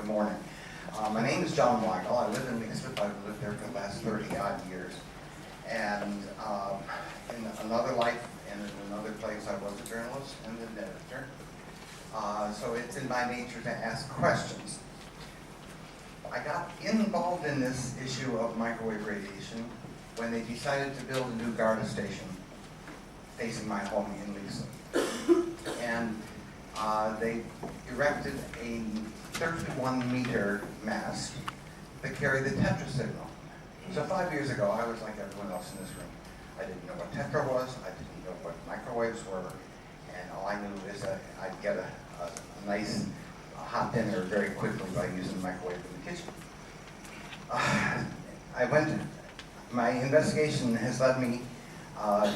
Good morning. My name is John Weigel. I live in Mixed-Up. I've lived there for the last 30-odd years. And in another life and in another place, I was a journalist and an editor. So it's in my nature to ask questions. I got involved in this issue of microwave radiation when they decided to build a new Garda station facing my home in Leeson. And they erected a 31-meter mast that carried the Tetra signal. So 5 years ago, I was like everyone else in this room. I didn't know what Tetra was, I didn't know what microwaves were, and all I knew is that I'd get a nice hot dinner very quickly by using the microwave in the kitchen. My investigation has led me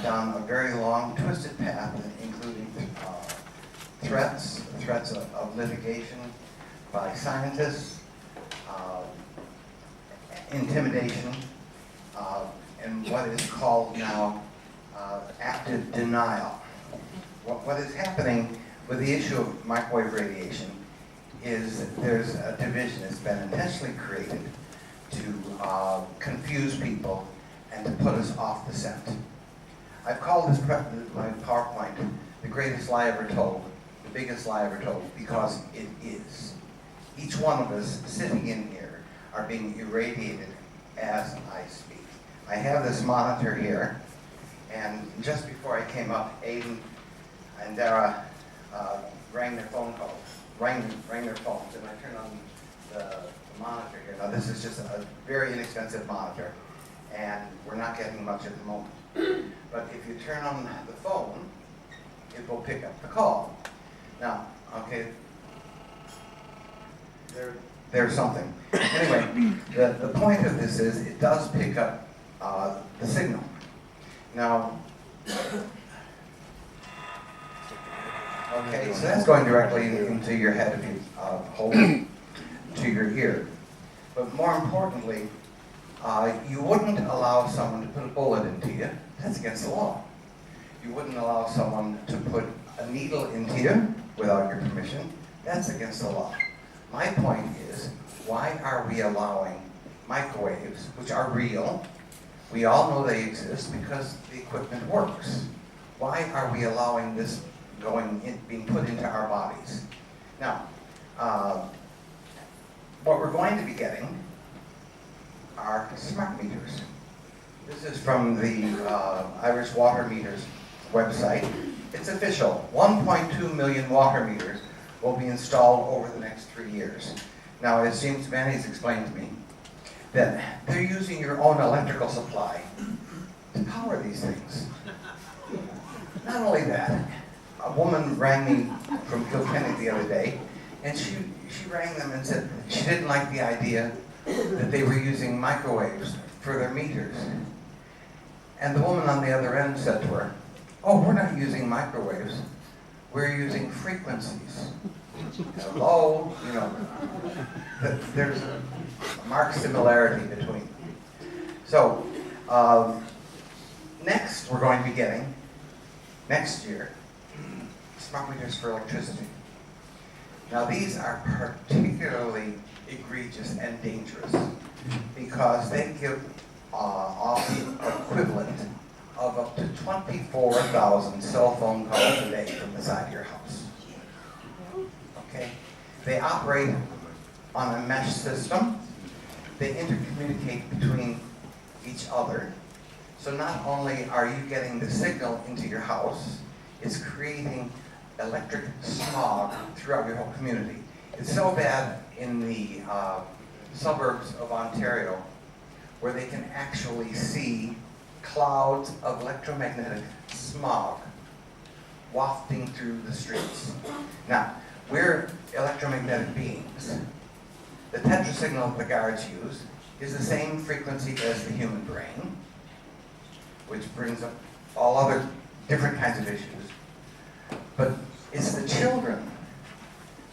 down a very long, twisted path, including threats of litigation by scientists, intimidation, and what is called now active denial. What is happening with the issue of microwave radiation is that there's a division that's been intentionally created to confuse people and to put us off the scent. I've called this my PowerPoint the greatest lie ever told, the biggest lie ever told, because it is. Each one of us sitting in here are being irradiated as I speak. I have this monitor here, and just before I came up, Aiden and Dara rang their phones, and I turned on the monitor here. Now this is just a very inexpensive monitor, and we're not getting much at the moment. But if you turn on the phone, it will pick up the call. Now, okay, there's something. Anyway, the point of this is it does pick up the signal. Now, okay, so that's going directly into your head if you hold it to your ear. But more importantly, you wouldn't allow someone to put a bullet into you. That's against the law. You wouldn't allow someone to put a needle into you without your permission. That's against the law. My point is, why are we allowing microwaves, which are real? We all know they exist because the equipment works. Why are we allowing this being put into our bodies? Now, what we're going to be getting are smart meters. This is from the Irish Water Meters website. It's official. 1.2 million water meters will be installed over the next 3 years. Now, as James Manny's explained to me, that they're using your own electrical supply to power these things. Not only that, a woman rang me from Kilkenny the other day, and she rang them and said she didn't like the idea that they were using microwaves for their meters. And the woman on the other end said to her, "Oh, we're not using microwaves, we're using frequencies." Hello, you know, there's a marked similarity between them. So, next we're going to be getting, next year, smart meters for electricity. Now these are particularly egregious and dangerous because they give off the equivalent of up to 24,000 cell phone calls a day from the side of your house. Okay? They operate on a mesh system. They intercommunicate between each other. So not only are you getting the signal into your house, it's creating electric smog throughout your whole community. It's so bad in the suburbs of Ontario where they can actually see clouds of electromagnetic smog wafting through the streets. Now, we're electromagnetic beings. The Tetra signal that the guards use is the same frequency as the human brain, which brings up all other different kinds of issues. But it's the children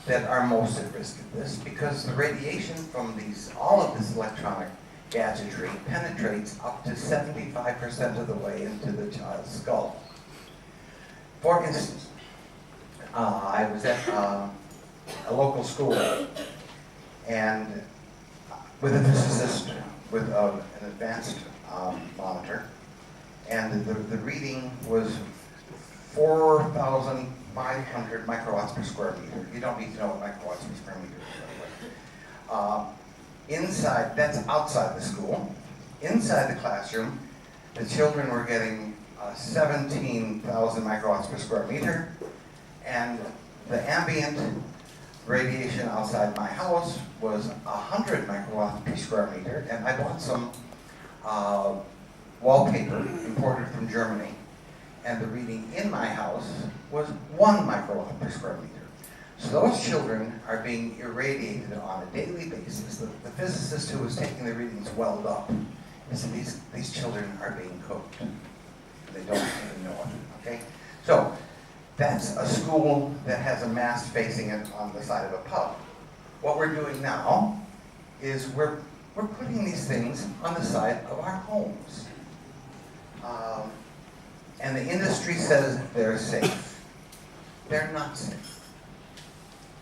that are most at risk of this because the radiation from all of this electronic gadgetry penetrates up to 75% of the way into the child's skull. For instance, I was at a local school and with a physicist with an advanced monitor, and the reading was 4,500 microwatts per square meter. You don't need to know what microwatts per square meter is. Inside, that's outside the school. Inside the classroom, the children were getting 17,000 microwatts per square meter, and the ambient radiation outside my house was 100 microwatts per square meter, and I bought some wallpaper imported from Germany, and the reading in my house was 1 microwatt per square meter. So those children are being irradiated on a daily basis. The physicist who was taking the readings welled up. He said, these children are being cooked. They don't even know it, okay? So that's a school that has a mast facing it on the side of a pub. What we're doing now is we're putting these things on the side of our homes. And the industry says they're safe. They're not safe.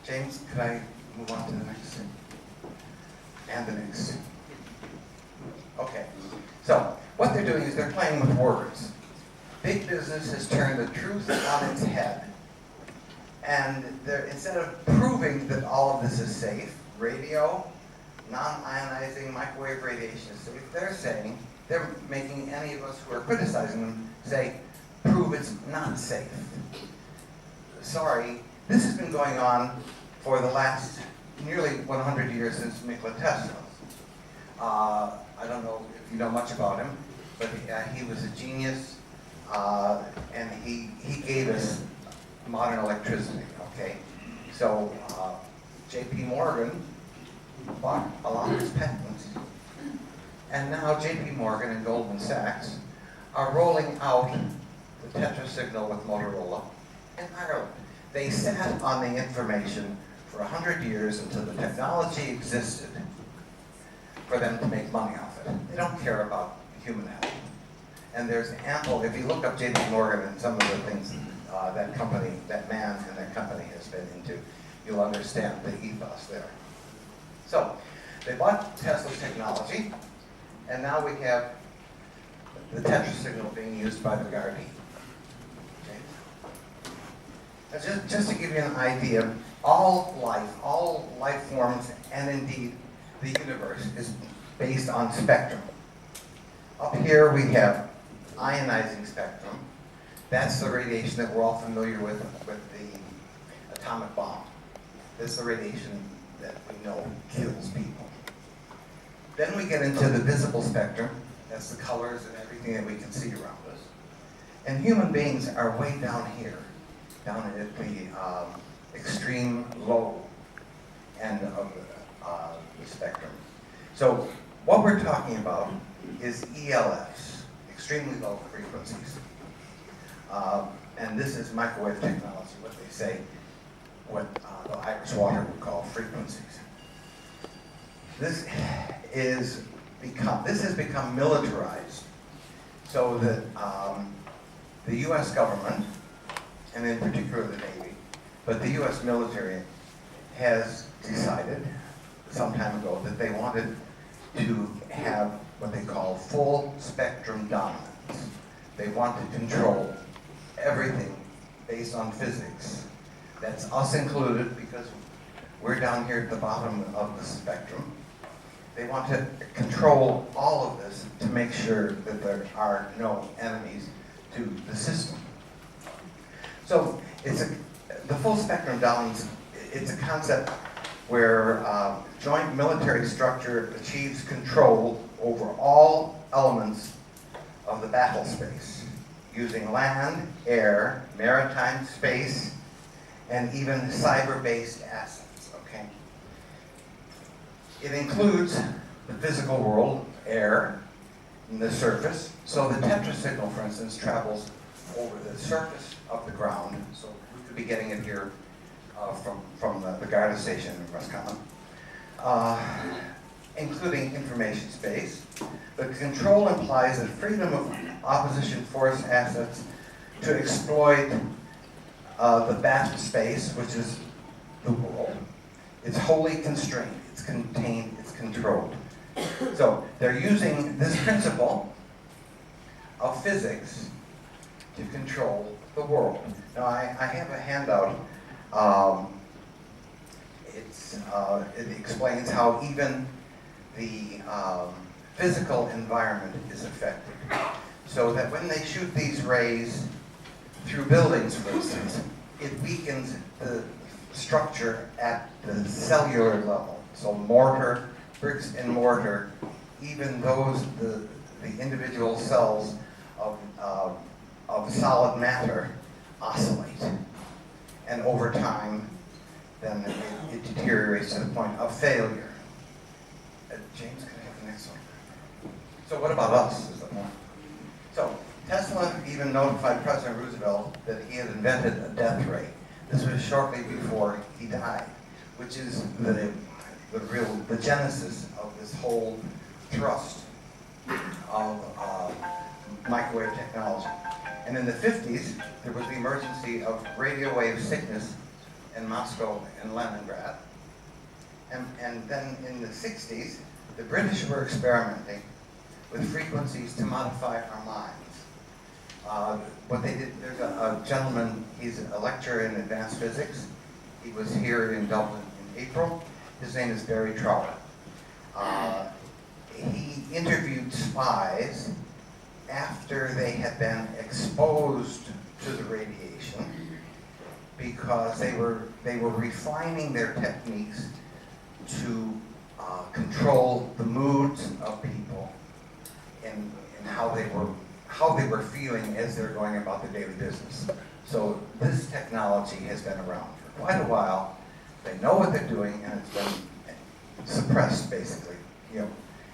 James, could I move on to the next? And the next. Okay. So what they're doing is they're playing with words. Big business has turned the truth on its head. And instead of proving that all of this is safe, radio, non-ionizing microwave radiation is safe, they're making any of us who are criticizing them say, prove it's not safe. Sorry, this has been going on for the last nearly 100 years since Nikola Tesla. I don't know if you know much about him, but he was a genius, and he gave us modern electricity, okay? So J.P. Morgan bought a lot of his patents, and now J.P. Morgan and Goldman Sachs are rolling out the Tetra signal with Motorola in Ireland. They sat on the information for 100 years until the technology existed for them to make money off it. They don't care about human health. And there's ample, if you look up J.P. Morgan and some of the things that company, that man and that company has been into, you'll understand the ethos there. So, they bought Tesla's technology, and now we have the Tetra signal being used by the Gardaí. Okay? Just to give you an idea, all life forms, and indeed the universe is based on spectrum. Up here we have ionizing spectrum. That's the radiation that we're all familiar with the atomic bomb. This is the radiation that we know kills people. Then we get into the visible spectrum. That's the colors and everything that we can see around us. And human beings are way down here, down at the extreme low end of the spectrum. So what we're talking about is ELFs, extremely low frequencies. And this is microwave technology, what they say, what the Irish water would call frequencies. This has become militarized, so that the U.S. government, and in particular the Navy, but the U.S. military has decided some time ago that they wanted to have what they call full spectrum dominance. They want to control everything based on physics. That's us included, because we're down here at the bottom of the spectrum. They want to control all of this to make sure that there are no enemies to the system. So the full spectrum dominance, it's a concept where joint military structure achieves control over all elements of the battle space, using land, air, maritime space, and even cyber-based assets, okay? It includes the physical world, air, and the surface. So the Tetra signal, for instance, travels over the surface of the ground. So we could be getting it here from the Garda station in Roscommon, including information space. The control implies the freedom of opposition force assets to exploit the battle space, which is the world. It's wholly constrained, it's contained, it's controlled. So they're using this principle of physics to control the world. Now I have a handout. It explains how even the physical environment is affected. So that when they shoot these rays through buildings, for instance, it weakens the structure at the cellular level. So mortar, bricks and mortar, even those, the individual cells of solid matter oscillate. And over time, then it deteriorates to the point of failure. James, can I have the next one? So what about us is the point. So Tesla even notified President Roosevelt that he had invented a death ray. This was shortly before he died, which is the genesis of this whole thrust of microwave technology. And in the 50s, there was the emergency of radio wave sickness in Moscow and Leningrad. And then in the 60s, the British were experimenting with frequencies to modify our minds. What they did, there's a gentleman, he's a lecturer in advanced physics. He was here in Dublin in April. His name is Barry Trower. He interviewed spies after they had been exposed to the radiation because they were refining their techniques to control the moods of people and how they were feeling as they're going about their daily business. So this technology has been around for quite a while. They know what they're doing, and it's been suppressed, basically.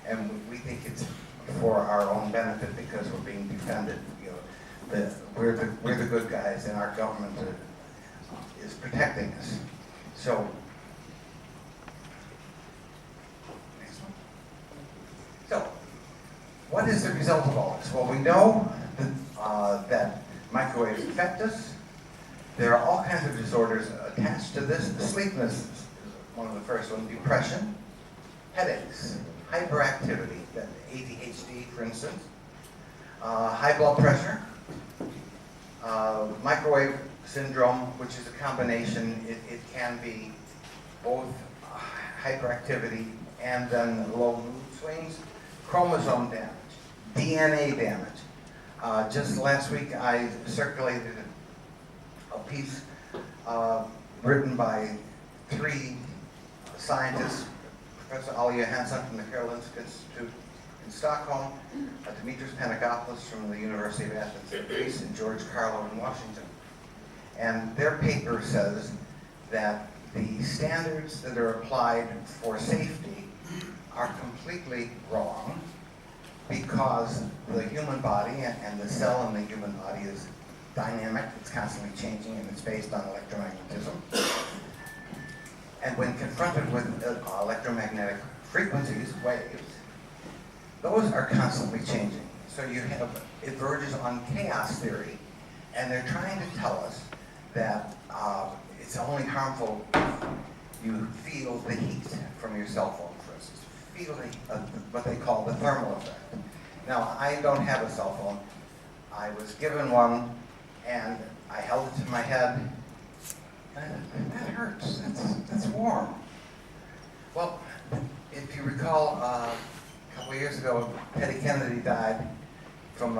And we think it's for our own benefit because we're being defended. We're the good guys, and our government is protecting us. So, next one. So, what is the result of all this? Well, we know that microwaves affect us. There are all kinds of disorders attached to this. Sleepiness is one of the first ones. Depression, headaches, hyperactivity, ADHD, for instance, high blood pressure, microwave syndrome, which is a combination. It can be both hyperactivity and then low mood swings, chromosome damage, DNA damage. Just last week, I circulated a piece written by 3 scientists, Professor Alia Hansson from the Karolinska Institute in Stockholm, Dimitris Panagopoulos from the University of Athens in Greece, and George Carlo in Washington. And their paper says that the standards that are applied for safety are completely wrong because the human body and the cell in the human body is dynamic, it's constantly changing, and it's based on electromagnetism. And when confronted with electromagnetic frequencies, waves, those are constantly changing. So it verges on chaos theory, and they're trying to tell us that it's only harmful if you feel the heat from your cell phone, for instance. Feel what they call the thermal effect. Now, I don't have a cell phone. I was given one, and I held it to my head. That hurts. That's warm. Well, if you recall, a couple of years ago, Teddy Kennedy died from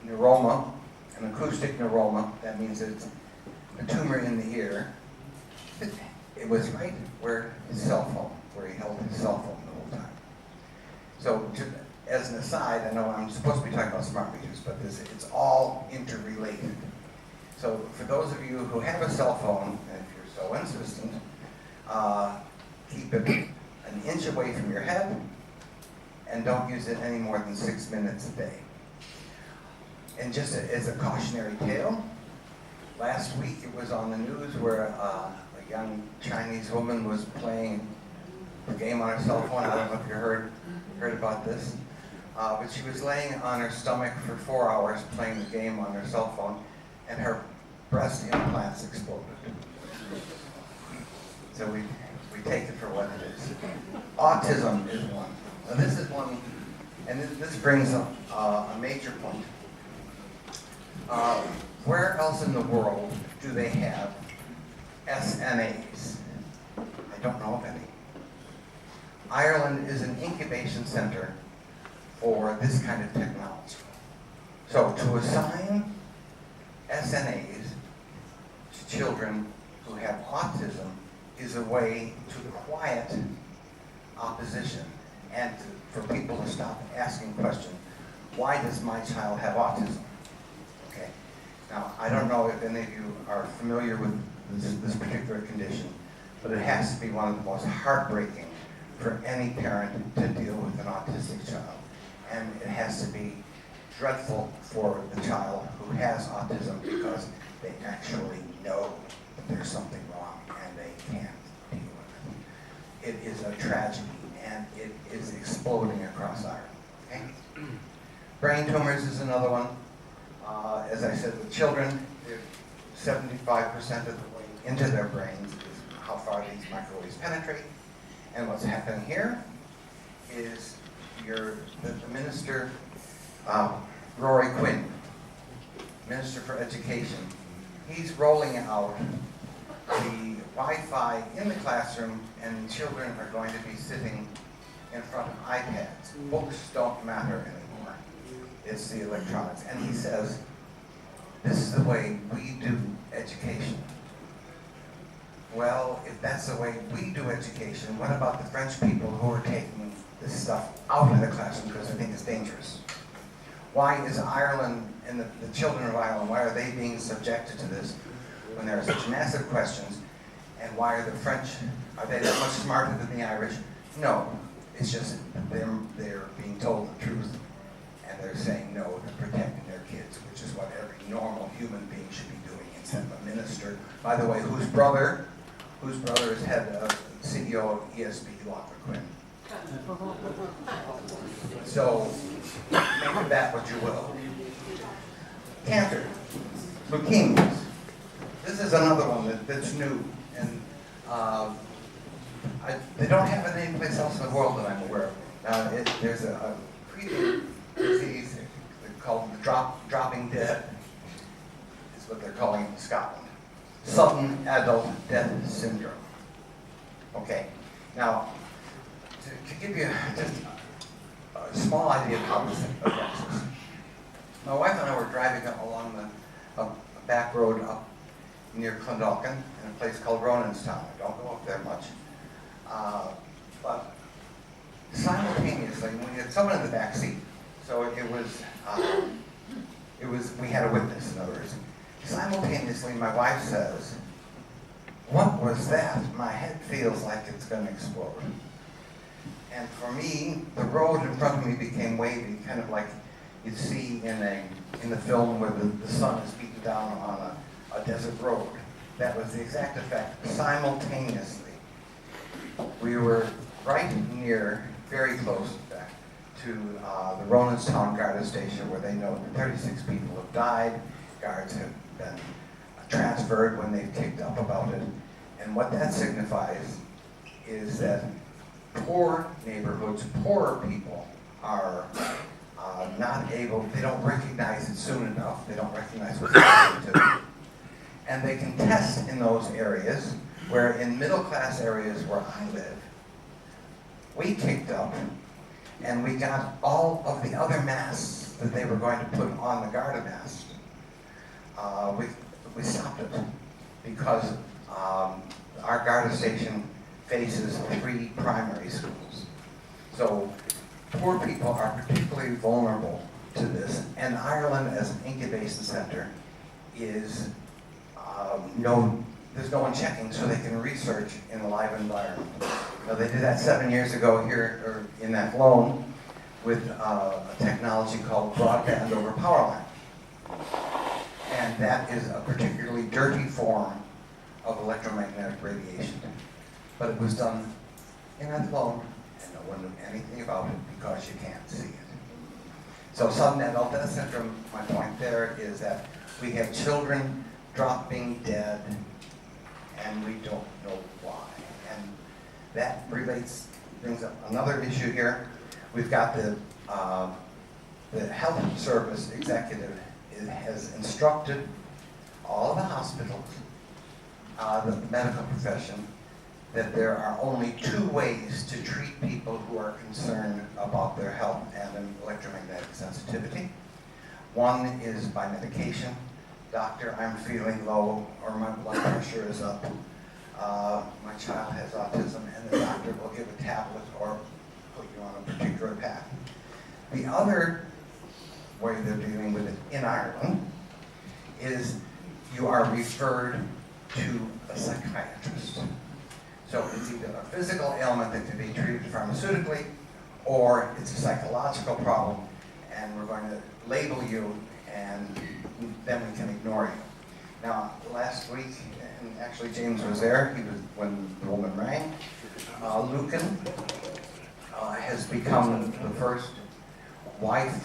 neuroma, an acoustic neuroma. That means it's a tumor in the ear. It was right where his cell phone, where he held his cell phone the whole time. So, as an aside, I know I'm supposed to be talking about smart meters, but it's all interrelated. So for those of you who have a cell phone, and if you're so insistent, keep it an inch away from your head and don't use it any more than 6 minutes a day. And just as a cautionary tale, last week it was on the news where a young Chinese woman was playing a game on her cell phone. I don't know if you heard about this, but she was laying on her stomach for 4 hours playing the game on her cell phone, and her breast implants exploded. So we take it for what it is. Autism is one. Now this is one, and this brings up a major point. Where else in the world do they have SNAs? I don't know of any. Ireland is an incubation center for this kind of technology. So to assign SNAs to children who have autism is a way to quiet opposition and for people to stop asking questions. Why does my child have autism? Okay. Now, I don't know if any of you are familiar with this particular condition, but it has to be one of the most heartbreaking for any parent to deal with an autistic child. And it has to be dreadful for the child who has autism because they actually know that there's something wrong and they can't deal with it. It is a tragedy and it is exploding across Ireland. Okay? Brain tumors is another one. As I said, with children, 75% of the way into their brains is how far these microwaves penetrate. And what's happening here is the minister, Rory Quinn, Minister for Education, he's rolling out the Wi-Fi in the classroom, and children are going to be sitting in front of iPads. Books don't matter anymore. It's the electronics. And he says, this is the way we do education. Well, if that's the way we do education, what about the French people who are taking this stuff out of the classroom because they think it's dangerous? Why is Ireland and the children of Ireland, why are they being subjected to this when there are such massive questions? And why are the French, are they that much smarter than the Irish? No, it's just they're being told the truth and they're saying no to protecting their kids, which is what every normal human being should be doing instead of a minister, by the way, whose brother is head of CEO of ESB, Lockwood Quinn. So, make of that what you will. Cancer, leukemias. This is another one that's new, and they don't have it anyplace else in the world that I'm aware of. There's a creepy disease called the dropping dead, is what they're calling it in Scotland. Sudden adult death syndrome. Okay, now, to give you just a small idea of how this affects us. My wife and I were driving along a back road up near Clondalkin in a place called Ronanstown. I don't go up there much. But simultaneously, we had someone in the back seat. So we had a witness, in other words. Simultaneously, my wife says, "What was that? My head feels like it's going to explode." And for me, the road in front of me became wavy, kind of like you'd see in the film where the sun is beaten down on a desert road. That was the exact effect. Simultaneously, we were right near, very close in fact, to the Ronanstown Garda station, where they know that 36 people have died. Guards have been transferred when they've kicked up about it. And what that signifies is that poor neighborhoods, poorer people are not able, they don't recognize it soon enough, they don't recognize what's happening to them. And they can test in those areas, where in middle class areas where I live, we kicked up and we got all of the other masks that they were going to put on the Garda mast. We stopped it because our Garda station faces 3 primary schools. So poor people are particularly vulnerable to this, and Ireland as an incubation center is there's no one checking, so they can research in a live environment. Now, they did that 7 years ago here, or in that loan, with a technology called broadband over power line. And that is a particularly dirty form of electromagnetic radiation. But it was done in that loan, and no one knew anything about it because you can't see it. So sudden adult death syndrome, my point there is that we have children dropping dead, and we don't know why. That brings up another issue here. We've got the health service executive has instructed all of the hospitals, the medical profession, that there are only 2 ways to treat people who are concerned about their health and electromagnetic sensitivity. One is by medication. Doctor, I'm feeling low, or my blood pressure is up. My child has autism, and the doctor will give a tablet or put you on a particular path. The other way they're dealing with it in Ireland is you are referred to a psychiatrist. So it's either a physical ailment that can be treated pharmaceutically, or it's a psychological problem, and we're going to label you, and then we can ignore you. Now, last week, and actually James was there, he was when the woman rang, Lucan has become the first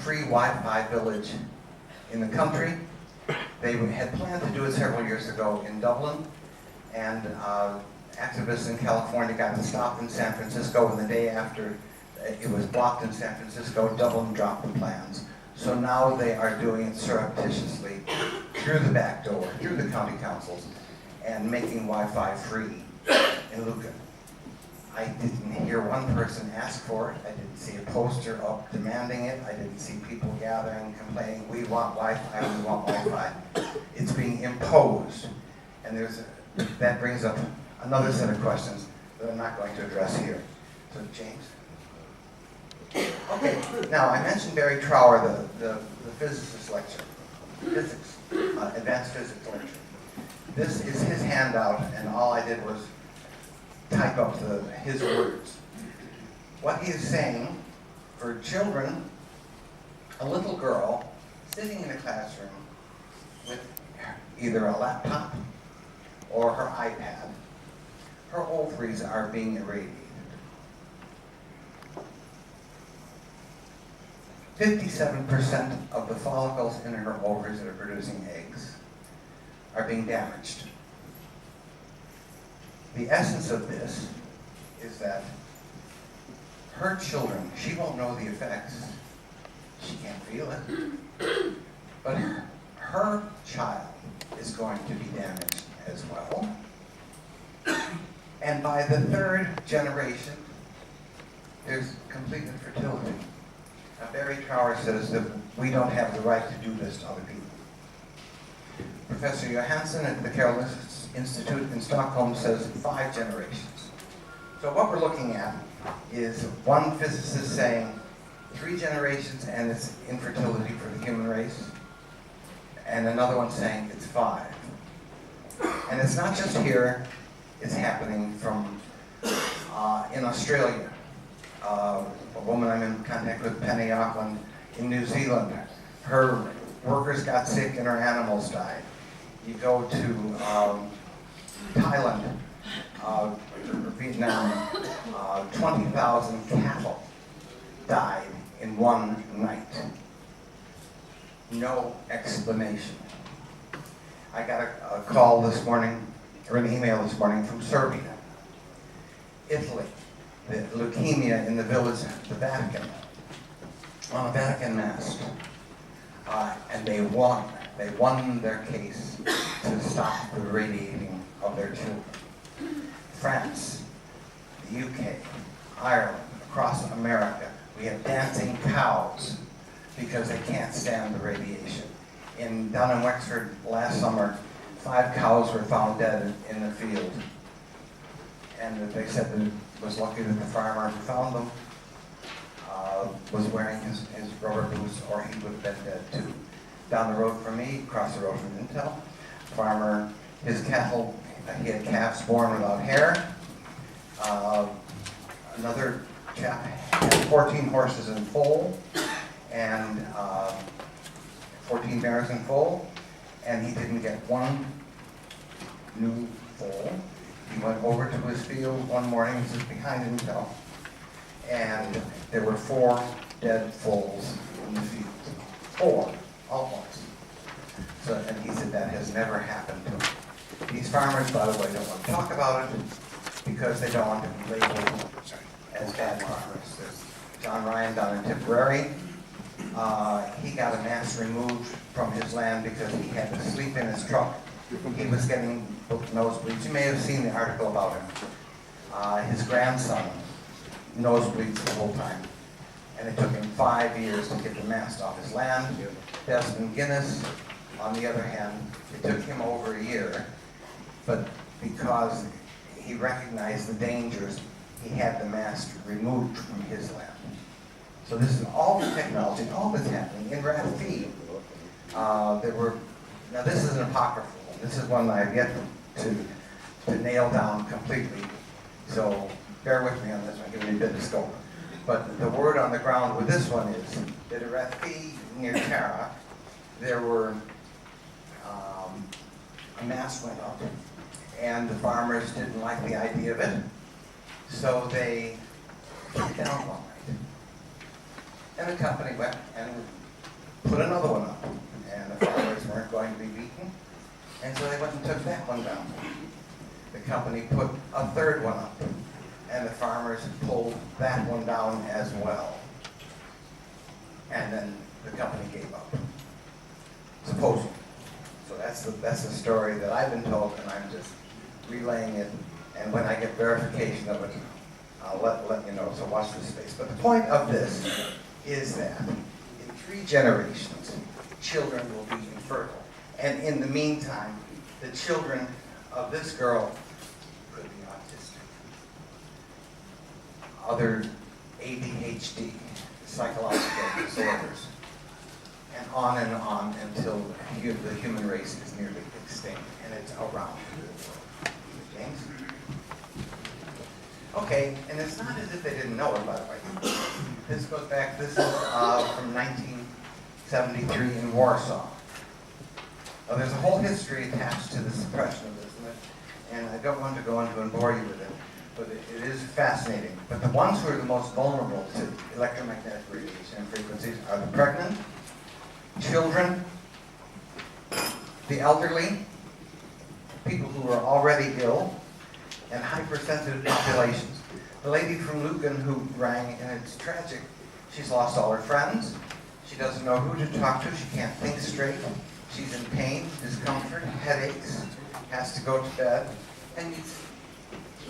free Wi-Fi village in the country. They had planned to do it several years ago in Dublin, and activists in California got it stopped in San Francisco, and the day after it was blocked in San Francisco, Dublin dropped the plans. So now they are doing it surreptitiously through the back door, through the county councils, and making Wi-Fi free in Lucan. I didn't hear one person ask for it. I didn't see a poster up demanding it. I didn't see people gathering, complaining, we want Wi-Fi, we want Wi-Fi. It's being imposed. And that brings up another set of questions that I'm not going to address here. So, James? Okay, now I mentioned Barry Trower, the physicist lecture, advanced physics lecture. This is his handout, and all I did was type up his words. What he is saying, for children, a little girl sitting in a classroom with either a laptop or her iPad, her ovaries are being irradiated. 57% of the follicles in her ovaries that are producing eggs are being damaged. The essence of this is that her children, she won't know the effects, she can't feel it, but her child is going to be damaged as well. And by the 3rd generation, there's complete infertility. Now, Barry Trower says that we don't have the right to do this to other people. Professor Johansson at the Karolinska Institute in Stockholm says 5 generations. So what we're looking at is one physicist saying 3 generations and it's infertility for the human race, and another one saying it's 5. And it's not just here, it's happening from in Australia. A woman I'm in contact with, Penny Auckland, in New Zealand. Her workers got sick and her animals died. You go to Thailand, Vietnam, 20,000 cattle died in one night. No explanation. I got a call this morning, or an email this morning from Serbia, Italy, the leukemia in the village, the Vatican, on a Vatican Mass. And they won. They won their case to stop the radiating of their children. France, the UK, Ireland, across America, we have dancing cows because they can't stand the radiation. Down in Wexford last summer, 5 cows were found dead in the field. And they said that it was lucky that the farmer who found them was wearing his rubber boots, or he would have been dead too. Down the road from me, across the road from Intel, farmer, his cattle, he had calves born without hair. Another chap had 14 horses in foal, and 14 mares in foal, and he didn't get one new foal. He went over to his field one morning, this is behind Intel, and there were 4 dead foals in the field. 4, all at once. So, and he said that has never happened to him. These farmers, by the way, don't want to talk about it. because they don't want to be labeled as bad farmers. There's John Ryan down in Tipperary. He got a mast removed from his land because he had to sleep in his truck. He was getting nosebleeds. You may have seen the article about him. His grandson nosebleeds the whole time. And it took him 5 years to get the mast off his land. Desmond Guinness, on the other hand, it took him over a year, but because he recognized the dangers, he had the mast removed from his land. So this is all the technology, all that's happening. In Rafi, now this is an apocryphal. This is one that I've yet to nail down completely. So bear with me on this one, give me a bit of scope. But the word on the ground with this one is that at Rafi near Tara, there were, a mast went up, and the farmers didn't like the idea of it, so they took it down one night. And the company went and put another one up, and the farmers weren't going to be beaten, and so they went and took that one down. The company put a third one up, and the farmers pulled that one down as well. And then the company gave up, supposedly. So that's the story that I've been told, and I'm just relaying it. And when I get verification of it, I'll let you know. So watch this space. But the point of this is that in 3 generations, children will be infertile. And in the meantime, the children of this girl could be autistic. Other ADHD, psychological disorders, and on until the human race is nearly extinct, and it's around. James? Okay, and it's not as if they didn't know it, by the way. This goes back, this is from 1973 in Warsaw. Now, there's a whole history attached to the suppression of this, and I don't want to go into and bore you with it, but it is fascinating. But the ones who are the most vulnerable to electromagnetic radiation and frequencies are the pregnant, children, the elderly, people who are already ill, and hypersensitive populations. The lady from Lucan who rang, and it's tragic, she's lost all her friends, she doesn't know who to talk to, she can't think straight, she's in pain, discomfort, headaches, has to go to bed, and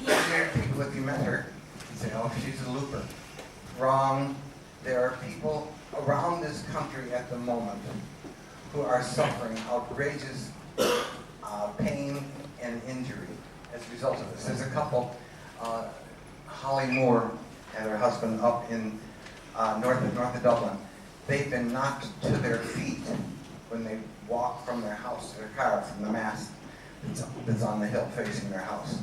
people, if you met her, you say, oh, she's a looper. Wrong. There are people around this country at the moment who are suffering outrageous pain and injury as a result of this. There's a couple, Holly Moore and her husband up in north of Dublin. They've been knocked to their feet when they walk from their house to their car from the mast that's on the hill facing their house.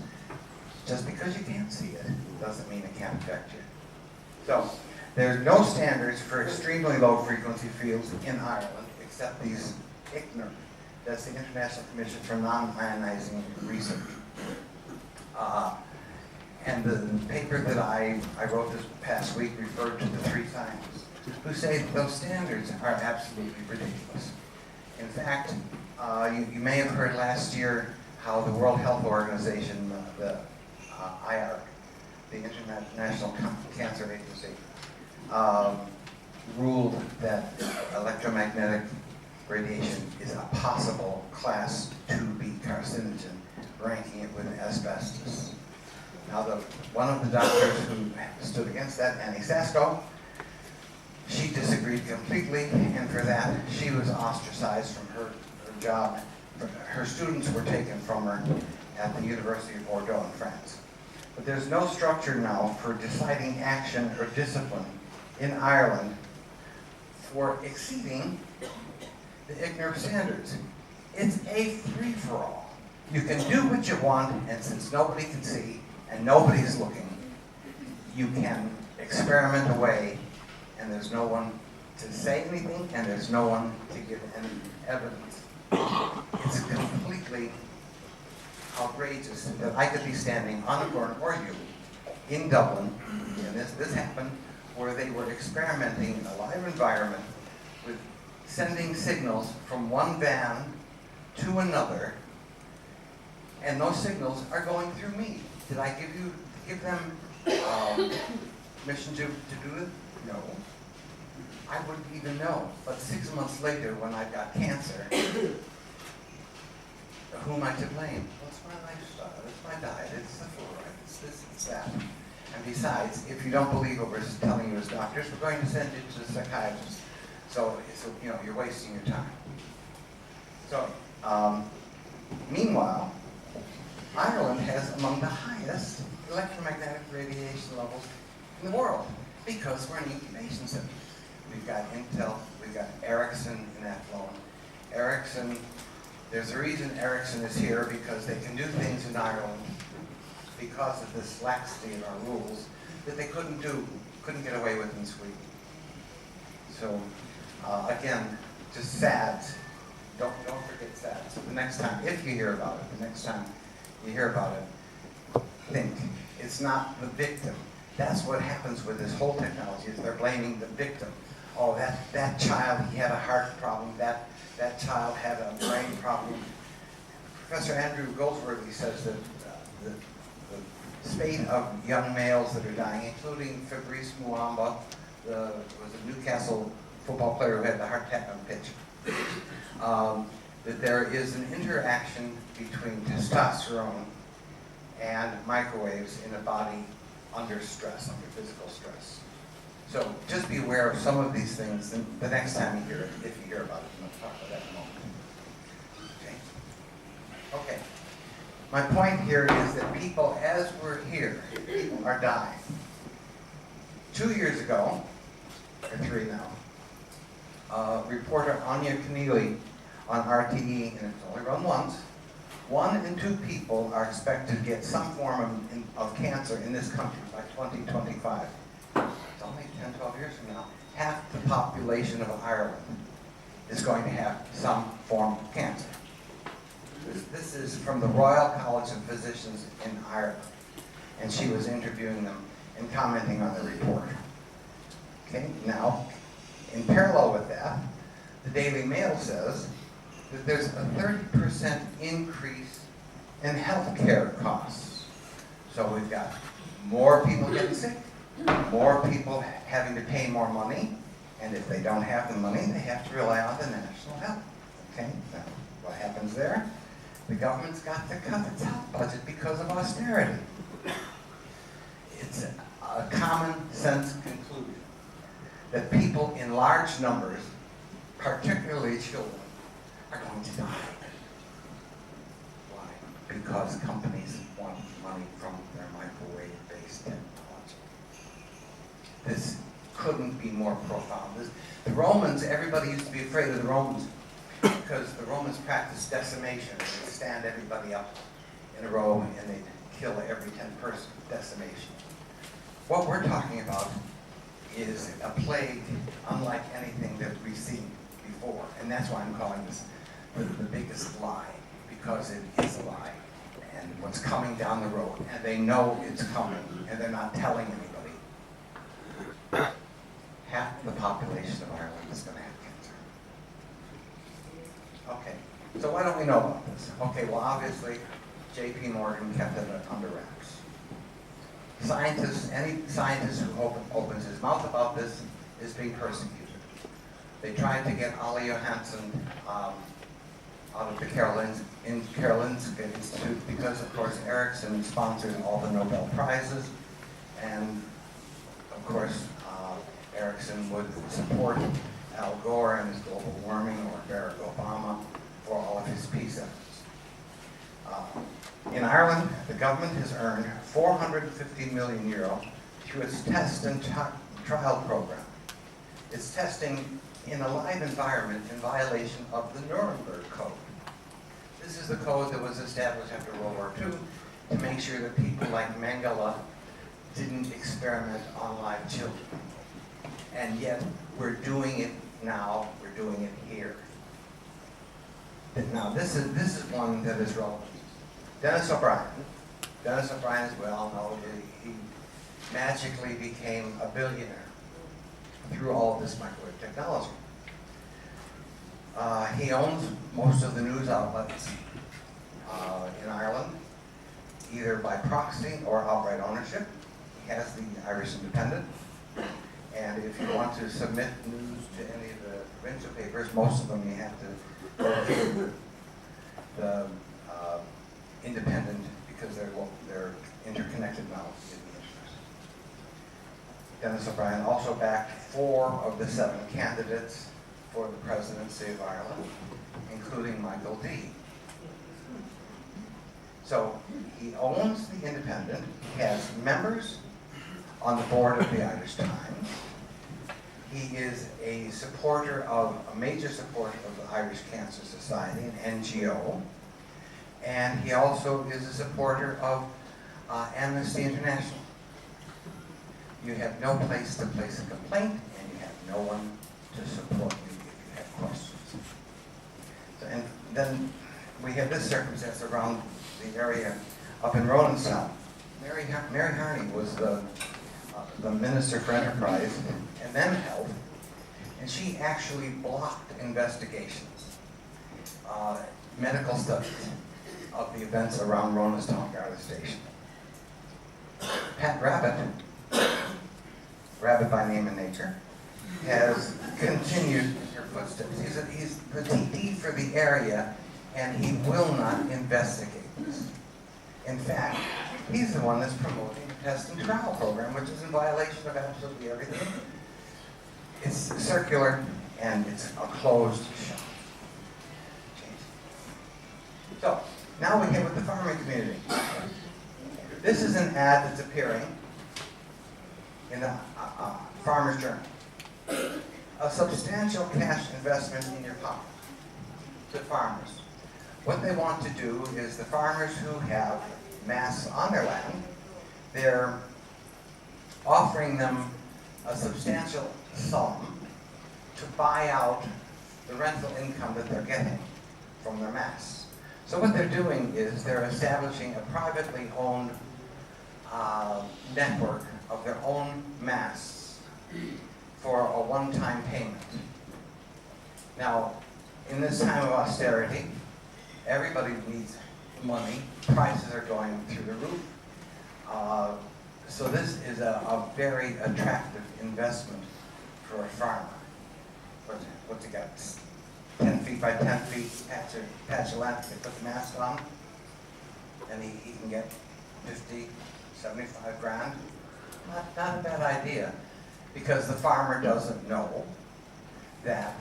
Just because you can't see it doesn't mean it can't affect you. So there's no standards for extremely low frequency fields in Ireland except these ICNIR. That's the International Commission for Non-Ionizing Research. And the paper that I wrote this past week referred to the 3 scientists who say that those standards are absolutely ridiculous. In fact, you may have heard last year how the World Health Organization, the IARC, the International Cancer Agency, ruled that electromagnetic radiation is a possible class 2B carcinogen, ranking it with asbestos. Now, one of the doctors who stood against that, Annie Sasko, she disagreed completely, and for that, she was ostracized from her job. Her students were taken from her at the University of Bordeaux in France. But there's no structure now for deciding action or discipline in Ireland for exceeding the ICNIR standards. It's a free-for-all. You can do what you want, and since nobody can see and nobody's looking, you can experiment away, and there's no one to say anything, and there's no one to give any evidence. It's completely outrageous that I could be standing on a corner, or you, in Dublin, and this happened, where they were experimenting in a live environment with sending signals from one van to another, and those signals are going through me. Did I give them permission to do it? No. I wouldn't even know. But 6 months later, when I got cancer, who am I to blame? Well, it's my lifestyle, it's my diet, it's the fluoride, it's this, it's that. And besides, if you don't believe what we're telling you as doctors, we're going to send you to the psychiatrist. So you know, you're wasting your time. So, meanwhile, Ireland has among the highest electromagnetic radiation levels in the world because we're an incubation center. We've got Intel, we've got Ericsson in that zone. Ericsson, there's a reason Ericsson is here because they can do things in Ireland because of this laxity in our rules that they couldn't get away with in Sweden. So, again, just sad. Don't forget that. So the next time, if you hear about it, the next time you hear about it, think it's not the victim. That's what happens with this whole technology, is they're blaming the victim. Oh, that child, he had a heart problem, that child had a brain problem. Professor Andrew Goldsworthy says that the spate of young males that are dying, including Fabrice Muamba, was a Newcastle football player who had the heart attack on pitch, that there is an interaction between testosterone and microwaves in a body under stress, under physical stress. So just be aware of some of these things the next time you hear it, if you hear about it. And we'll talk about that in a moment. Okay. My point here is that people, as we're here, people are dying. 2 years ago, or 3 now, reporter Anya Keneally on RTE, and it's only run once, 1 in 2 people are expected to get some form of cancer in this country by 2025. It's only 10, 12 years from now. Half the population of Ireland is going to have some form of cancer. This is from the Royal College of Physicians in Ireland, and she was interviewing them and commenting on the report. Okay, now, in parallel with that, the Daily Mail says that there's a 30% increase in healthcare costs. So we've got more people getting sick, more people having to pay more money, and if they don't have the money, they have to rely on the national health. Okay, now what happens there? The government's got to cut its health budget because of austerity. It's a common sense conclusion that people in large numbers, particularly children, are going to die. Why? Because companies want money from their microwave-based technology. This couldn't be more profound. The Romans, everybody used to be afraid of the Romans because the Romans practiced decimation. They'd stand everybody up in a row and they'd kill every 10th person. Decimation. What we're talking about is a plague unlike anything that we've seen before. And that's why I'm calling this the biggest lie, because it is a lie. And what's coming down the road, and they know it's coming, and they're not telling anybody. Half the population of Ireland is going to have cancer. Okay, so why don't we know about this? Okay, well obviously, J.P. Morgan kept it under wraps. Any scientist who opens his mouth about this is being persecuted. They tried to get Ollie Johansson out of the Karolinska Institute because, of course, Ericsson sponsored all the Nobel Prizes, and of course, Ericsson would support Al Gore and his global warming, or Barack Obama for all of his peace efforts. In Ireland, the government has earned €450 million through its test and trial program. It's testing in a live environment in violation of the Nuremberg Code. This is the code that was established after World War II to make sure that people like Mengele didn't experiment on live children. And yet, we're doing it now, we're doing it here. Now, this is one that is relevant. Dennis O'Brien, as we all know, he magically became a billionaire through all of this microwave technology. He owns most of the news outlets in Ireland. either by proxy or outright ownership. He has the Irish Independent. And if you want to submit news to any of the provincial papers, most of them you have to go through the Independent because they're interconnected now in the interest. Dennis O'Brien also backed 4 of the 7 candidates for the presidency of Ireland, including Michael D. So he owns the Independent. He has members on the board of the Irish Times. He is a major supporter of the Irish Cancer Society, an NGO. And he also is a supporter of Amnesty International. You have no place to place a complaint, and you have no one to support you if you have questions. So, and then we have this circumstance around the area up in Rolandstown. Mary Harney was the Minister for Enterprise and then Health, and she actually blocked investigations, medical studies of the events around Rolandstown Garda Station. Pat Rabbit by name and nature, has continued in her footsteps. He's the TD for the area, and he will not investigate this. In fact, he's the one that's promoting the test and trial program, which is in violation of absolutely everything. It's circular, and it's a closed shop. So, now we get with the farming community. This is an ad that's appearing in the Farmer's Journal. A substantial cash investment in your pocket to farmers. What they want to do is the farmers who have masts on their land, they're offering them a substantial sum to buy out the rental income that they're getting from their masts. So what they're doing is they're establishing a privately owned network of their own masts for a one-time payment. Now, in this time of austerity, everybody needs money. Prices are going through the roof. So this is a very attractive investment for a farmer. What's he got? 10 feet by 10 feet patch of land to put the mast on, and he can get 50, 75 grand. Not a bad idea, because the farmer doesn't know that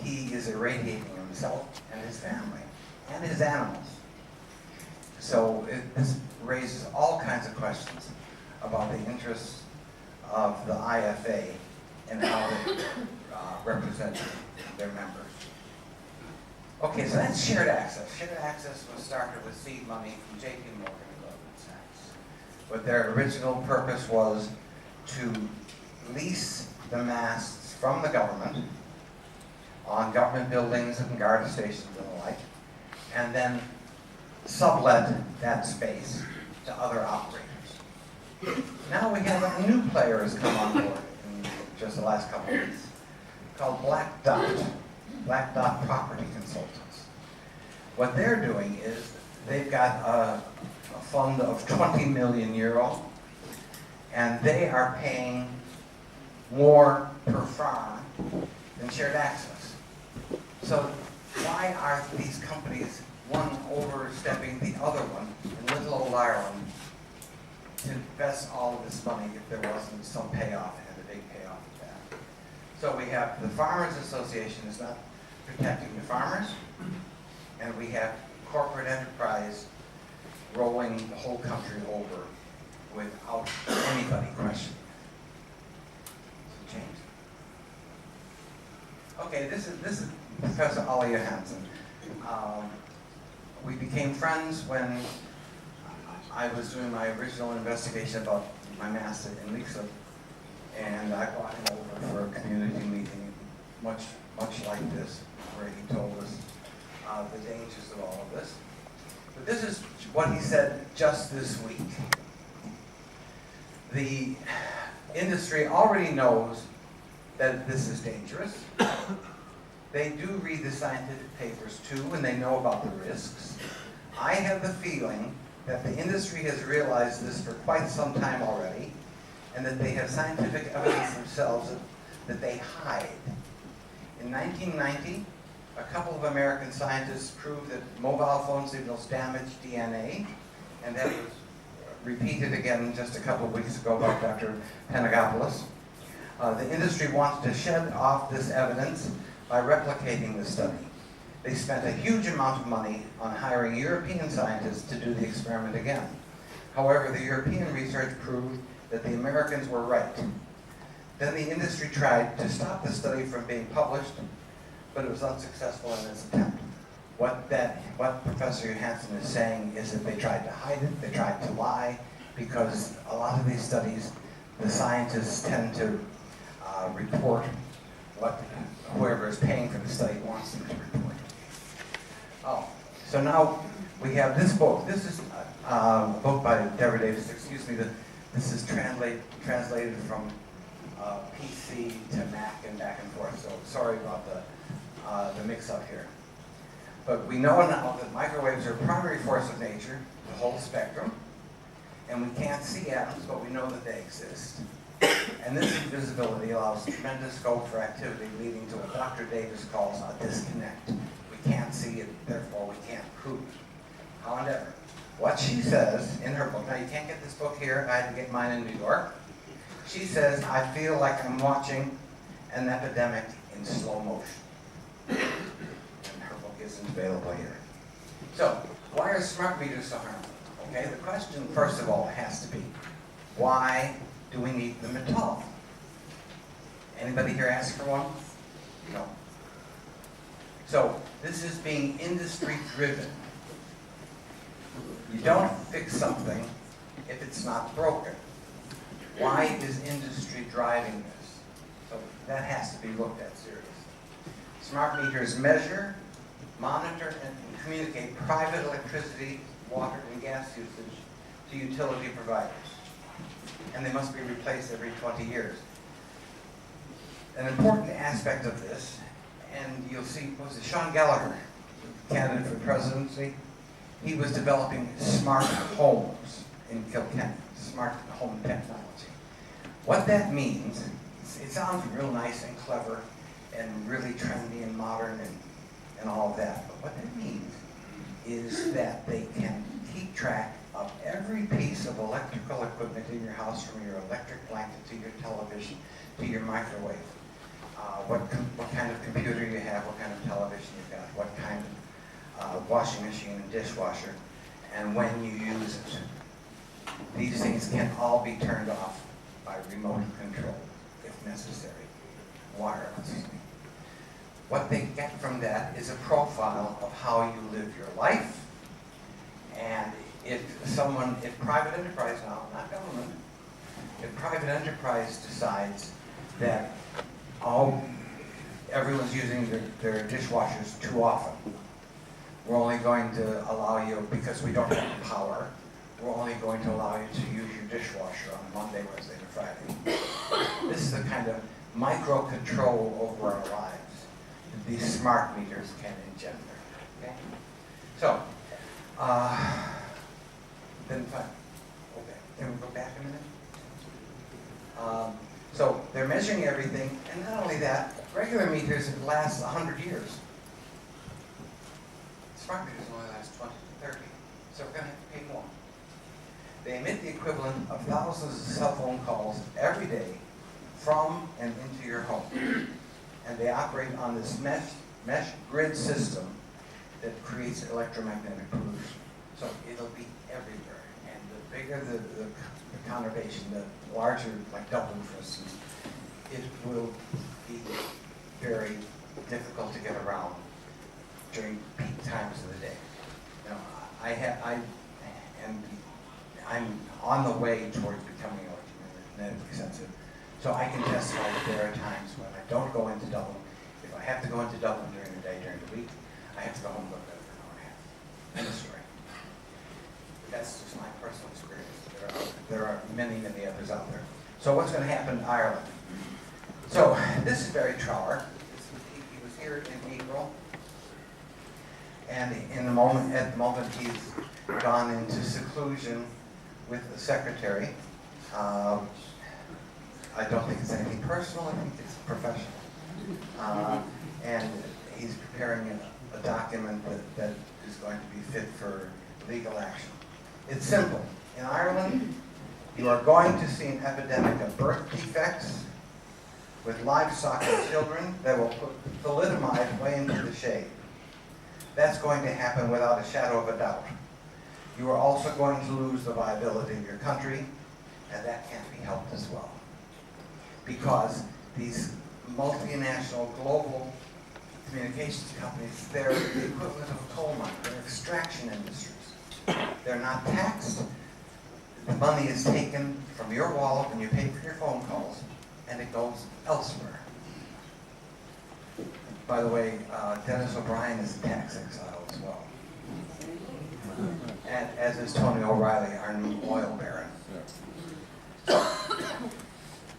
he is irradiating himself and his family and his animals. So this raises all kinds of questions about the interests of the IFA and how they represent their members. Okay, so that's shared access. Shared access was started with seed money from J.P. Morgan and Goldman Sachs. But their original purpose was to lease the masts from the government on government buildings and Garda stations and the like, and then sublet that space to other operators. Now we have a new player has come on board in just the last couple of weeks, called Black Dot Property Consultants. What they're doing is they've got a fund of 20 million euro, and they are paying more per farm than shared access. So why are these companies, one overstepping the other one in little old Ireland, to invest all of this money if there wasn't some payoff and a big payoff of that? So we have the Farmers Association is not protecting the farmers, and we have corporate enterprise rolling the whole country over without anybody questioning it. James? Okay, this is Professor Ollie Johansson. We became friends when I was doing my original investigation about my master in Lixo, and I brought him over for a community meeting, much like this, where he told us the dangers of all of this. But this is what he said just this week. The industry already knows that this is dangerous. They do read the scientific papers too, and they know about the risks. I have the feeling that the industry has realized this for quite some time already, and that they have scientific evidence themselves that they hide. In 1990, a couple of American scientists proved that mobile phone signals damage DNA, and that was repeated again just a couple of weeks ago by Dr. Panagopoulos. The industry wants to shed off this evidence by replicating the study. They spent a huge amount of money on hiring European scientists to do the experiment again. However, the European research proved that the Americans were right. Then the industry tried to stop the study from being published, but it was unsuccessful in its attempt. What Professor Johansson is saying is that they tried to hide it, they tried to lie, because a lot of these studies, the scientists tend to report what whoever is paying for the study wants them to report. Oh, so now we have this book. This is a book by Deborah Davis. Excuse me, this is translated from PC to Mac and back and forth, so sorry about the mix-up here. But we know now that microwaves are a primary force of nature, the whole spectrum, and we can't see atoms, but we know that they exist. And this invisibility allows tremendous scope for activity, leading to what Dr. Davis calls a disconnect. We can't see it, therefore we can't prove it. However, what she says in her book, now you can't get this book here, I had to get mine in New York. She says, I feel like I'm watching an epidemic in slow motion. And her book isn't available here. So, why are smart meters so harmful? Okay, the question, first of all, has to be, why do we need them at all? Anybody here ask for one? No. So, this is being industry driven. You don't fix something if it's not broken. Why is industry driving this? So that has to be looked at seriously. Smart meters measure, monitor, and communicate private electricity, water, and gas usage to utility providers. And they must be replaced every 20 years. An important aspect of this, and you'll see, was it Sean Gallagher, candidate for presidency? He was developing smart homes in Kilkenny, smart home technology. What that means, it sounds real nice and clever and really trendy and modern and all of that, but what that means is that they can keep track of every piece of electrical equipment in your house, from your electric blanket to your television to your microwave. What kind of computer you have, what kind of television you've got, what kind of washing machine and dishwasher, and when you use it. These things can all be turned off by remote control, if necessary, wirelessly. What they get from that is a profile of how you live your life, and if private enterprise now, not government, if private enterprise decides that everyone's using their dishwashers too often, we're only going to allow you, because we don't have the power, we're only going to allow you to use your dishwasher on Monday, Wednesday, and Friday. This is the kind of micro control over our lives that these smart meters can engender. Okay? So, then fine. Okay, can we go back a minute? So they're measuring everything, and not only that, regular meters last 100 years. Smart meters only last 20 to 30, so we're going to have to pay more. They emit the equivalent of thousands of cell phone calls every day from and into your home. And they operate on this mesh grid system that creates electromagnetic pollution. So it'll be everywhere. And the bigger the conurbation, the larger, like Dublin for instance, it will be very difficult to get around during peak times of the day. Now, I'm on the way towards becoming electromagnetically sensitive, so I can testify that there are times when I don't go into Dublin. If I have to go into Dublin during the day, during the week, I have to go home and go to bed for an hour and a half. End of story. But that's just my personal experience. There are many, many others out there. So what's going to happen in Ireland? So this is Barry Trower. He was here in April. And at the moment, he's gone into seclusion with the secretary. I don't think it's anything personal, I think it's professional. And he's preparing a document that is going to be fit for legal action. It's simple. In Ireland, you are going to see an epidemic of birth defects with livestock and children that will put thalidomide way into the shade. That's going to happen without a shadow of a doubt. You are also going to lose the viability of your country, and that can't be helped as well. Because these multinational global communications companies, they're the equivalent of a coal mine. They're extraction industries. They're not taxed. The money is taken from your wallet when you pay for your phone calls, and it goes elsewhere. By the way, Dennis O'Brien is a tax exile as well. And as is Tony O'Reilly, our new oil baron. So,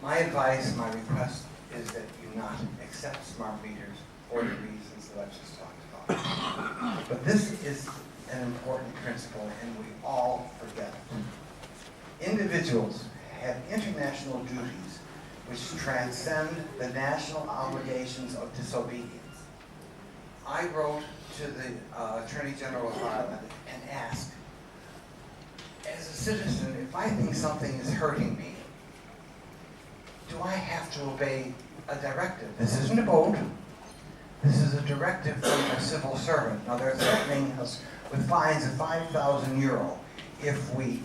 my advice, my request is that you not accept smart meters for the reasons that I've just talked about. But this is an important principle, and we all forget it. Individuals have international duties which transcend the national obligations of disobedience. I wrote to the Attorney General of Ireland and asked, as a citizen, if I think something is hurting me, do I have to obey a directive? This isn't a vote. This is a directive from a civil servant. Now they're threatening us with fines of €5,000 if we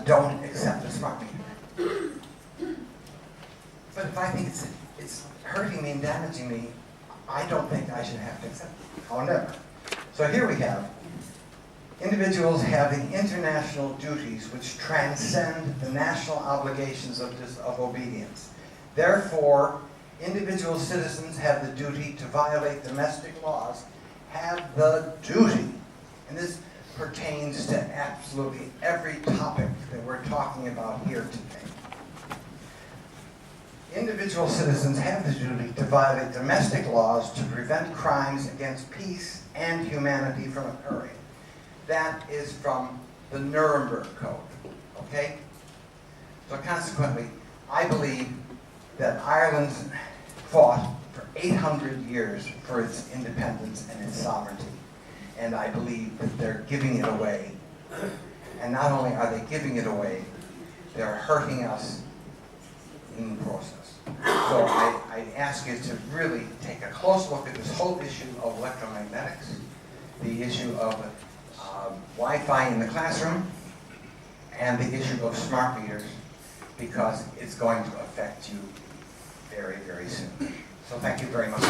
don't accept the smart meter. But if I think it's hurting me and damaging me, I don't think I should have to accept it. However, so here we have individuals having international duties which transcend the national obligations of obedience. Therefore, individual citizens have the duty to violate domestic laws, have the duty, and this pertains to absolutely every topic that we're talking about here today. Individual citizens have the duty to violate domestic laws to prevent crimes against peace and humanity from occurring. That is from the Nuremberg Code, okay? So consequently, I believe that Ireland fought for 800 years for its independence and its sovereignty. And I believe that they're giving it away. And not only are they giving it away, they're hurting us in the process. So I ask you to really take a close look at this whole issue of electromagnetics, the issue of Wi-Fi in the classroom, and the issue of smart meters, because it's going to affect you very, very soon. So thank you very much.